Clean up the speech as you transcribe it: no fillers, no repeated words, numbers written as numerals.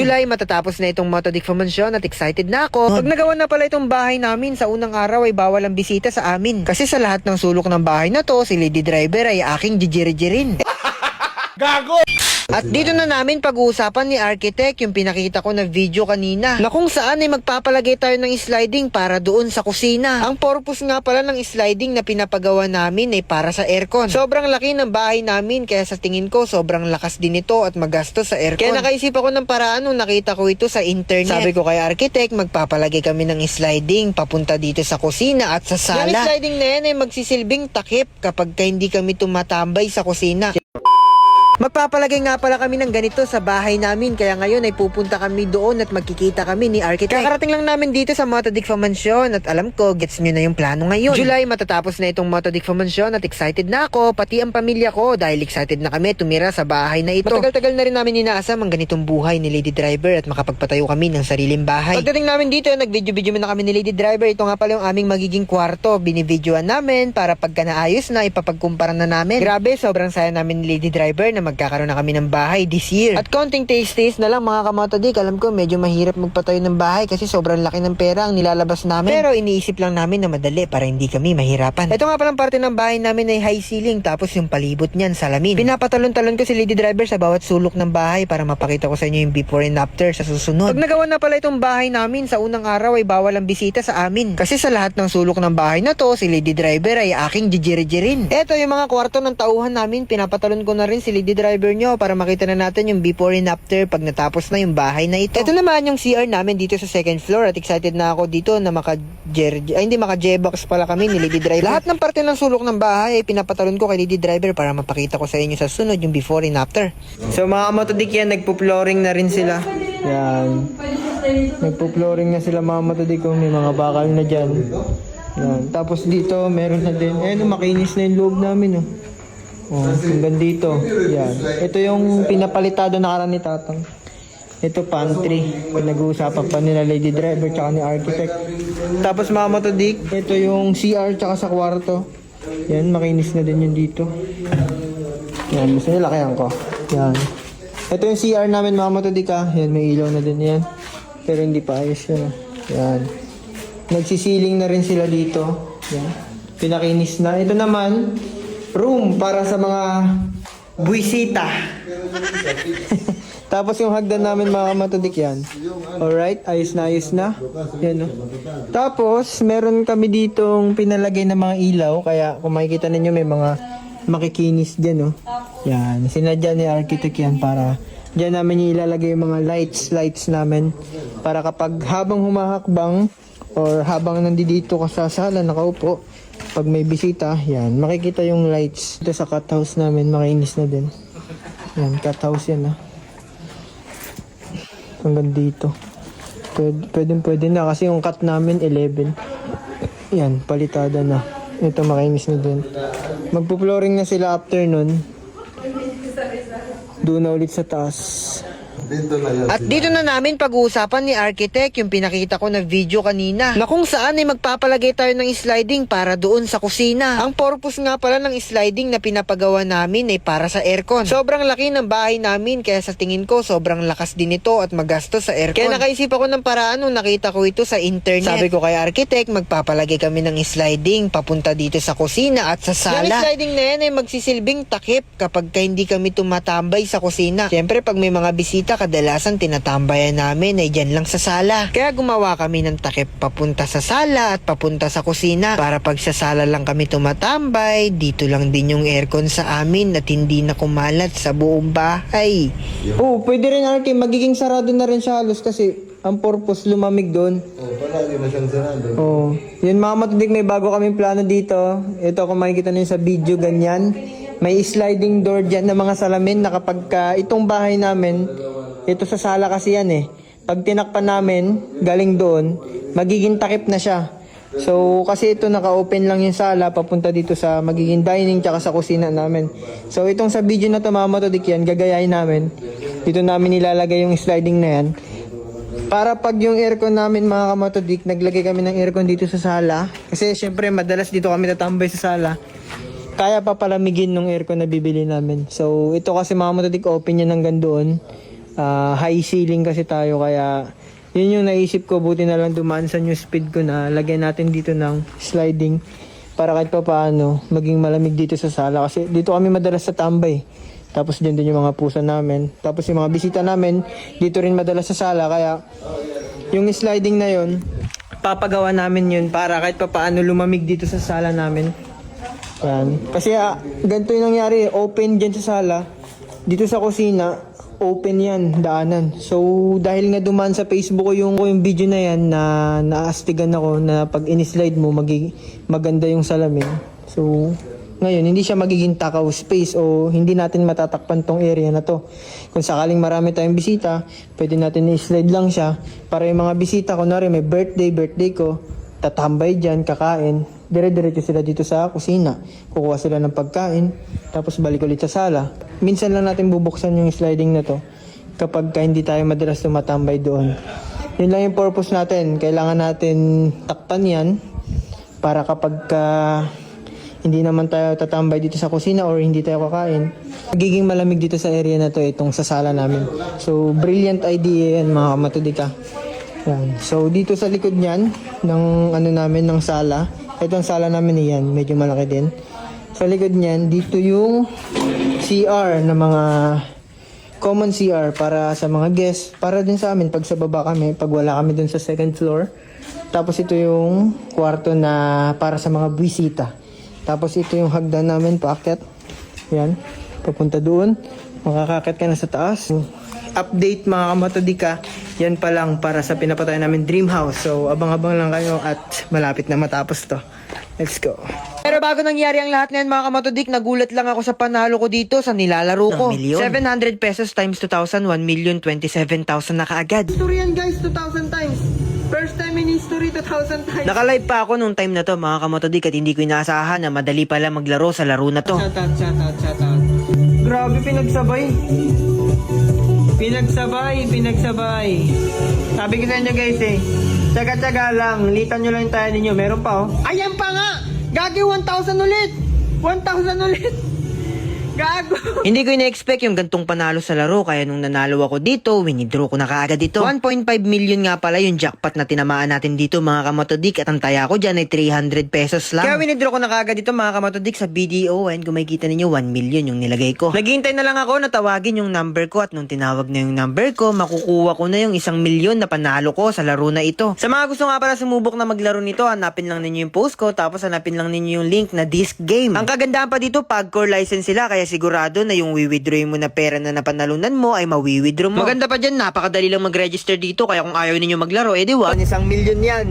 July, matatapos na itong Motodic Mansyon at excited na ako. Pag nagawa na pala itong bahay namin, sa unang araw ay bawal ang bisita sa amin. Kasi sa lahat ng sulok ng bahay na to, si Lady Driver ay aking jijirijirin. Gago! At dito na namin pag-uusapan ni Architect yung pinakita ko na video kanina na kung saan ay magpapalagay tayo ng sliding para doon sa kusina. Ang purpose nga pala ng sliding na pinapagawa namin ay para sa aircon. Sobrang laki ng bahay namin kaya sa tingin ko sobrang lakas din ito at magastos sa aircon. Kaya nakaisip ako ng paraan nung nakita ko ito sa internet. Sabi ko kay Architect, magpapalagay kami ng sliding papunta dito sa kusina at sa sala. Yung sliding na yan ay magsisilbing takip kapag hindi kami tumatambay sa kusina. Magpapalagay nga pala kami ng ganito sa bahay namin kaya ngayon ay pupunta kami doon at magkikita kami ni Architect. Kakarating lang namin dito sa Motodic Mansyon at alam ko gets nyo na yung plano ngayon. July, matatapos na itong Motodic Mansyon at excited na ako, pati ang pamilya ko dahil excited na kami tumira sa bahay na ito. Matagal-tagal na rin namin inaasam ang ganitong buhay ni Lady Driver at makapagpatayo kami ng sariling bahay. Pagdating namin dito, nag-video-video muna kami ni Lady Driver. Ito nga pala yung aming magiging kwarto. Binibidyoan namin para pagka naayos na ipapagkumpara na namin. Grabe, sobrang saya namin ni Lady Driver na magkakaroon na kami ng bahay this year. At konting taste na lang mga kamotodik. Alam ko medyo mahirap magpatayo ng bahay kasi sobrang laki ng pera ang nilalabas namin. Pero iniisip lang namin na madali para hindi kami mahirapan. Ito nga palang parte ng bahay namin ay high ceiling tapos yung palibot niyan salamin. Pinapatalon-talon ko si Lady Driver sa bawat sulok ng bahay para mapakita ko sa inyo yung before and after sa susunod. Pag nagawa na pala itong bahay namin, sa unang araw ay bawal ang bisita sa amin. Kasi sa lahat ng sulok ng bahay na to, si Lady Driver ay aking jijirijirin. Ito yung mga kwarto ng tauhan namin. Pinapatalon ko na rin si Lady Driver nyo para makita na natin yung before and after pag natapos na yung bahay na ito. Ito naman yung CR namin dito sa second floor at excited na ako dito na maka-J-box pala kami ni Lady Driver. Lahat ng parte ng sulok ng bahay ay pinapatalon ko kay Lady Driver para mapakita ko sa inyo sa sunod yung before and after. So mga motodik yan, nagpo-flooring na rin sila. Yan. Nagpo-flooring na sila mga motodik kung may mga bakal na dyan. Yan. Tapos dito meron na din. Makinis na yung loob namin oh. Hanggang dito. Yan. Ito yung pinapalitado na karan ni Tatang. Ito pantry. Pinag-uusapan pa nila Lady Driver tsaka ni Architect. Tapos mga motodik, ito yung CR tsaka sa kwarto. Yan, makinis na din yun dito. Yan, gusto nila kayang ko. Yan. Ito yung CR namin mga motodik ha. Yan, may ilaw na din yan. Pero hindi pa ayos yun. Yan. Nagsisiling na rin sila dito. Yan. Pinakinis na. Ito naman, room para sa mga buwisita. Tapos yung hagdan namin mga matodik yan. Alright, ayos na. Yan no. Tapos meron kami ditong pinalagay na mga ilaw. Kaya kung makikita ninyo may mga makikinis dyan no. Yan, sinadya ni Architect yan para dyan namin ilalagay yung mga lights namin. Para kapag habang humahakbang or habang nandito ka sa sala nakaupo, pag may bisita, yan, makikita yung lights. Ito sa cut house namin, makinis na din. Yan, cut house yan ha. Hanggang dito. Pwede na kasi yung cut namin 11. Yan, palitada na. Ito makinis na din. Magpo-flooring na sila after nun. Doon na ulit sa taas. At dito na namin pag-uusapan ni Architect yung pinakita ko na video kanina na kung saan ay magpapalagay tayo ng sliding para doon sa kusina. Ang purpose nga pala ng sliding na pinapagawa namin ay para sa aircon. Sobrang laki ng bahay namin kaya sa tingin ko sobrang lakas din ito at magastos sa aircon. Kaya nakaisip ako ng paraan nung nakita ko ito sa internet. Sabi ko kay Architect, magpapalagay kami ng sliding papunta dito sa kusina at sa sala. Yung sliding na yan ay magsisilbing takip kapag hindi kami tumatambay sa kusina. Siyempre pag may mga bisita, kadalasan tinatambayan namin ay dyan lang sa sala. Kaya gumawa kami ng takip papunta sa sala at papunta sa kusina para pag sa sala lang kami tumatambay, dito lang din yung aircon sa amin at hindi na kumalat sa buong bahay. Pwede rin Arky, magiging sarado na rin siya halos kasi ang purpose lumamig doon. Palagi na siyang sarado. Yun mga matudik, may bago kaming plano dito. Ito kung makikita niyo sa video, ganyan. May sliding door dyan na mga salamin na kapag itong bahay namin, ito sa sala kasi yan eh. Pag tinakpan namin, galing doon, magiging takip na siya. So, kasi ito naka-open lang yung sala, papunta dito sa magiging dining tsaka sa kusina namin. So, itong sa video na to mga matodik yan, gagayahin namin. Dito namin nilalagay yung sliding na yan. Para pag yung aircon namin mga kamatodik, naglagay kami ng aircon dito sa sala. Kasi syempre madalas dito kami tatambay sa sala. Kaya pa palamigin ng aircon na bibili namin. So, ito kasi mga matodik, open yan hanggang doon. high ceiling kasi tayo, kaya yun yung naisip ko, buti na lang dumaan sa new speed ko na lagyan natin dito ng sliding para kahit pa paano maging malamig dito sa sala, kasi dito kami madalas sa tambay. Tapos dyan din yung mga pusa namin. Tapos yung mga bisita namin dito rin madalas sa sala, kaya yung sliding na yun papagawa namin yun para kahit pa paano lumamig dito sa sala namin. Yan. Kasi ganito yung nangyari, open dyan sa sala, dito sa kusina open yan, daanan. So dahil nga dumaan sa Facebook ko yung video na yan, na naastigan ako na pag in-slide mo maganda yung salamin. So ngayon hindi siya magiging takaw space, o hindi natin matatakpan tong area na to. Kung sakaling marami tayong bisita, pwede natin i-slide lang siya para yung mga bisita, kunwari may birthday ko, tatambay dyan, kakain, dire-diretso sila dito sa kusina, kukuha sila ng pagkain, tapos balik ulit sa sala. Minsan lang natin bubuksan yung sliding na to kapag hindi tayo madalas tumatambay doon. Yun lang yung purpose natin. Kailangan natin takpan yan para kapag hindi naman tayo tatambay dito sa kusina or hindi tayo kakain, magiging malamig dito sa area na to, itong sa sala namin. So brilliant idea yan mga kamatodika. Yan. So dito sa likod niyan ng ng sala, itong sala namin yan, medyo malaki din. Sa likod niyan, dito yung CR na mga common CR para sa mga guests, para din sa amin pag sa baba kami, pag wala kami dun sa second floor. Tapos ito yung kwarto na para sa mga bisita. Tapos ito yung hagdan namin paakyat. Yan, papunta doon. Makakakit ka na sa taas. Update mga kamatodika, yan pa lang para sa pinapatay namin dream house. So abang-abang lang kayo at malapit na matapos to. Let's go. Pero bago nangyari ang lahat na yan mga kamatodik, nagulat lang ako sa panalo ko dito sa nilalaro ko. 700 pesos times 2,000, 1,027,000 na kaagad. History yan guys, 2,000 times. First time in history, 2,000 times. Nakalive pa ako nung time na to mga kamatodik, at hindi ko inaasahan na madali pala maglaro sa laro na to. Shout out. Grabe, pinagsabay. Pinagsabay. Sabi ko sa inyo guys tsaga-tsaga lang, litan nyo lang yung tayo ninyo. Meron pa ayan pa nga! Gagi, 1,000 ulit! 1,000 ulit! Gago! Hindi ko ina-expect yung gantong panalo sa laro, kaya nung nanalo ako dito, winidraw ko na kaagad ito. 1.5 million nga pala yung jackpot na tinamaan natin dito mga kamatodik, at ang taya ko dyan ay 300 pesos lang. Kaya winidraw ko na kaagad dito mga kamatodik sa BDO, and kung makikita ninyo 1 million yung nilagay ko. Naghihintay na lang ako na tawagin yung number ko, at nung tinawag na yung number ko, makukuha ko na yung 1 million na panalo ko sa laro na ito. Sa mga gusto nga pala sumubok na maglaro nito, hanapin lang ninyo yung post ko, tapos hanapin lang ninyo yung link na disc game. Ang kagandahan pa dito, pagcore license sila, kaya sigurado na yung wiwithdraw mo na pera na napanalunan mo ay mawiwithdraw mo. Maganda pa dyan, napakadali lang mag-register dito, kaya kung ayaw ninyo maglaro, edi 1 million yan.